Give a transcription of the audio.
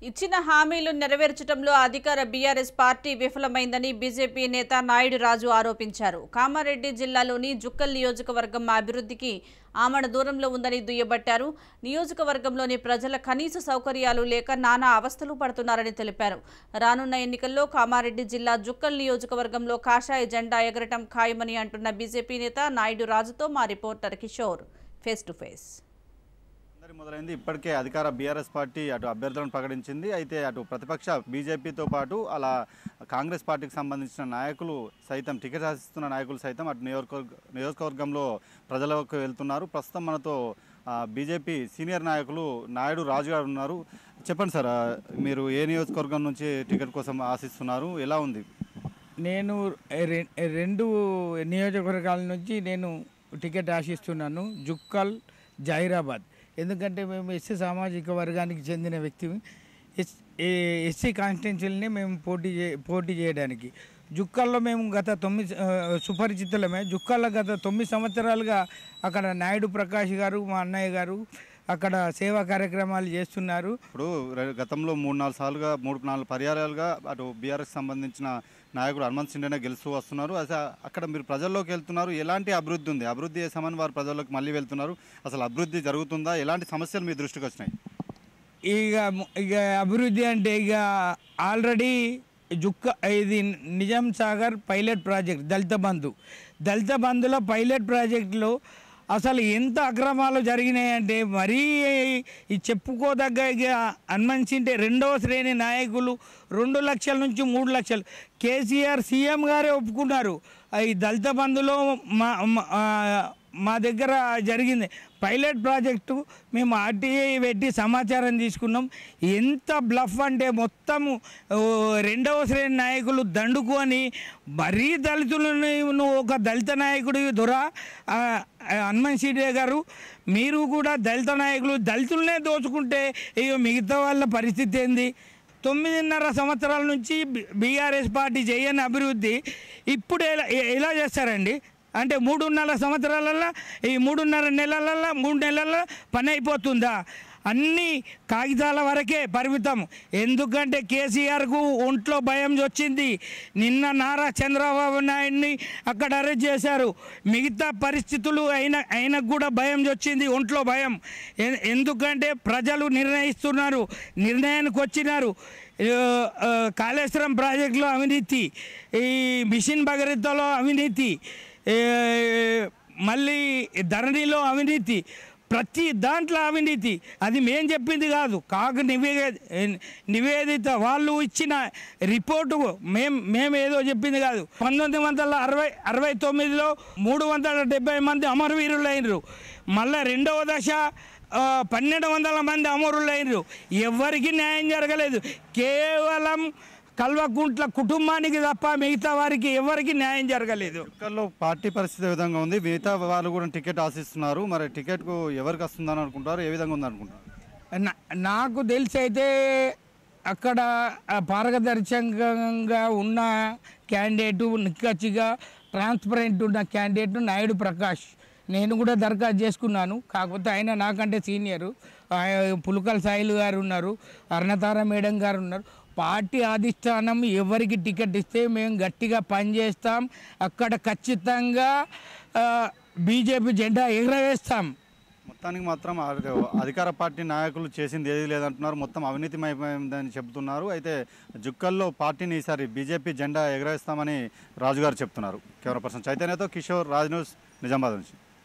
ఇచ్చిన హామీలు నెరవేర్చడంలో అధికార బీఆర్ఎస్ పార్టీ విఫలమైందని బీజేపీ నేత నాయుడు రాజు ఆరోపించారు. కామారెడ్డి జిల్లాలోని జుక్కల్ నియోజకవర్గం అభివృద్ధికి ఆమడ దూరంలో ఉందని దుయ్యబట్టారు. నియోజకవర్గంలోని ప్రజల కనీస సౌకర్యాలు లేక నానా అవస్థలు పడుతున్నారని తెలిపారు. రానున్న ఎన్నికల్లో కామారెడ్డి జిల్లా జుక్కల్ నియోజకవర్గంలో కాషాయ జెండా ఎగరటం ఖాయమని అంటున్న బీజేపీ నేత నాయుడు రాజుతో మా reporter Kishore face to face. మొదలైంది. ఇప్పటికే అధికార బీఆర్ఎస్ పార్టీ అటు అభ్యర్థులను ప్రకటించింది. అయితే అటు ప్రతిపక్ష బీజేపీతో పాటు అలా కాంగ్రెస్ పార్టీకి సంబంధించిన నాయకులు సైతం, టికెట్ ఆశిస్తున్న నాయకులు సైతం అటు నియోజకవర్గంలో ప్రజలకు వెళ్తున్నారు. ప్రస్తుతం మనతో బీజేపీ సీనియర్ నాయకులు నాయుడు రాజు గారు ఉన్నారు. చెప్పండి సార్, మీరు ఏ నియోజకవర్గం నుంచి టికెట్ కోసం ఆశిస్తున్నారు, ఎలా ఉంది? నేను రెండు నియోజకవర్గాల నుంచి నేను టికెట్ ఆశిస్తున్నాను. జుక్కల్, జహీరాబాద్. ఎందుకంటే మేము ఎస్సీ సామాజిక వర్గానికి చెందిన వ్యక్తి. ఎస్సీ కాన్స్టిట్యున్సీలని మేము పోటీ చేయడానికి జుక్కల్లో మేము గత 9 సుపరిచితులమే. జుక్కల్లో గత 9 సంవత్సరాలుగా అక్కడ నాయుడు ప్రకాష్ గారు, మా అన్నయ్య గారు అక్కడ సేవా కార్యక్రమాలు చేస్తున్నారు. ఇప్పుడు గతంలో 3-4 సార్లుగా 3-4 పర్యాయాలుగా అటు బీఆర్ఎస్ సంబంధించిన నాయకుడు హనుమంత్ సిండేనే గెలుస్తూ వస్తున్నారు. అక్కడ మీరు ప్రజల్లోకి వెళ్తున్నారు, ఎలాంటి అభివృద్ధి ఉంది? అభివృద్ధి చేసామని వారు ప్రజల్లోకి మళ్ళీ వెళ్తున్నారు. అసలు అభివృద్ధి జరుగుతుందా? ఎలాంటి సమస్యలు మీ దృష్టికి వచ్చినాయి? ఇక అభివృద్ధి అంటే ఇక ఆల్రెడీ ఇది నిజాం సాగర్ పైలట్ ప్రాజెక్ట్, దళిత బంధుల పైలట్ ప్రాజెక్టులో అసలు ఎంత అక్రమాలు జరిగినాయంటే మరీ ఈ చెప్పుకోదగ్గ. ఇక హనుమంత్ రెండవ శ్రేణి నాయకులు 2 లక్షల నుంచి 3 లక్షలు కేసీఆర్ సీఎం గారే ఒప్పుకున్నారు. ఈ దళిత బంధులో మా దగ్గర జరిగింది పైలట్ ప్రాజెక్టు. మేము ఆర్టీఐ పెట్టి సమాచారం తీసుకున్నాం. ఎంత బ్లఫ్ అంటే మొత్తము రెండవ శ్రేణి నాయకులు దండుకొని మరీ దళితులను ఒక దళిత నాయకుడి హనుమంత్ సిడే గారు, మీరు కూడా దళిత నాయకులు దళితులనే దోచుకుంటే ఇక మిగతా వాళ్ళ పరిస్థితి ఏంది? 9.5 సంవత్సరాల నుంచి బీఆర్ఎస్ పార్టీ చేయని అభివృద్ధి ఇప్పుడు ఎలా చేస్తారండి? అంటే 3.5 సంవత్సరాలలో, ఈ 3.5 నెలలలో, 3 నెలల్లో పని అయిపోతుందా? అన్నీ కాగితాల వరకే పరిమితం. ఎందుకంటే కేసీఆర్కు ఒంట్లో భయం వచ్చింది. నిన్న నారా చంద్రబాబు నాయుడిని అక్కడ అరెస్ట్ చేశారు. మిగతా పరిస్థితులు ఆయనకు కూడా భయం వచ్చింది, ఒంట్లో భయం. ఎందుకంటే ప్రజలు నిర్ణయిస్తున్నారు, నిర్ణయానికి వచ్చినారు. కాళేశ్వరం ప్రాజెక్టులో అవినీతి, ఈ మిషన్ భగీరథలో అవినీతి, మళ్ళీ ధరణిలో అవినీతి, ప్రతి దాంట్లో అవినీతి. అది మేం చెప్పింది కాదు, నివేదిత వాళ్ళు ఇచ్చిన రిపోర్టు. మేము ఏదో చెప్పింది కాదు. 1969లో 370 మంది అమరవీరులైనరు. మళ్ళీ రెండవ దశ 1200 మంది అమరులైనరు. ఎవరికి న్యాయం జరగలేదు. కేవలం కల్వకుంట్ల కుటుంబానికి తప్ప మిగతా వారికి ఎవరికి న్యాయం జరగలేదు. జుక్కల్లో పార్టీ పరిస్థితి ఏ విధంగా ఉంది? మిగతా వాళ్ళు కూడా టికెట్ ఆశిస్తున్నారు. మరి టికెట్కు ఎవరికి వస్తుందని అనుకుంటారు? ఏ విధంగా ఉందనుకుంటారు? నాకు తెలిసి అయితే అక్కడ పారదర్శకంగా ఉన్న క్యాండిడేటు, నిక్కచ్చిగా ట్రాన్స్పరెంట్ ఉన్న క్యాండిడేట్ నాయుడు ప్రకాష్. నేను కూడా దరఖాస్తు చేసుకున్నాను. కాకపోతే ఆయన నాకంటే సీనియరు. పులకల సాయిలు గారు ఉన్నారు, అరుణతార మేడం గారు ఉన్నారు. పార్టీ అధిష్టానం ఎవరికి టికెట్ ఇస్తే మేము గట్టిగా పనిచేస్తాం. అక్కడ ఖచ్చితంగా బీజేపీ జెండా ఎగరవేస్తాం. మొత్తానికి మాత్రం అధికార పార్టీ నాయకులు చేసింది ఏది లేదంటున్నారు, మొత్తం అవినీతిమయమైందని చెబుతున్నారు. అయితే జుక్కల్లో పార్టీని ఈసారి బీజేపీ జెండా ఎగరవేస్తామని రాజుగారు చెప్తున్నారు. కెమెరా పర్సన్ చైతన్యతో కిషోర్, రాజ్ న్యూస్, నిజామాబాద్ నుంచి.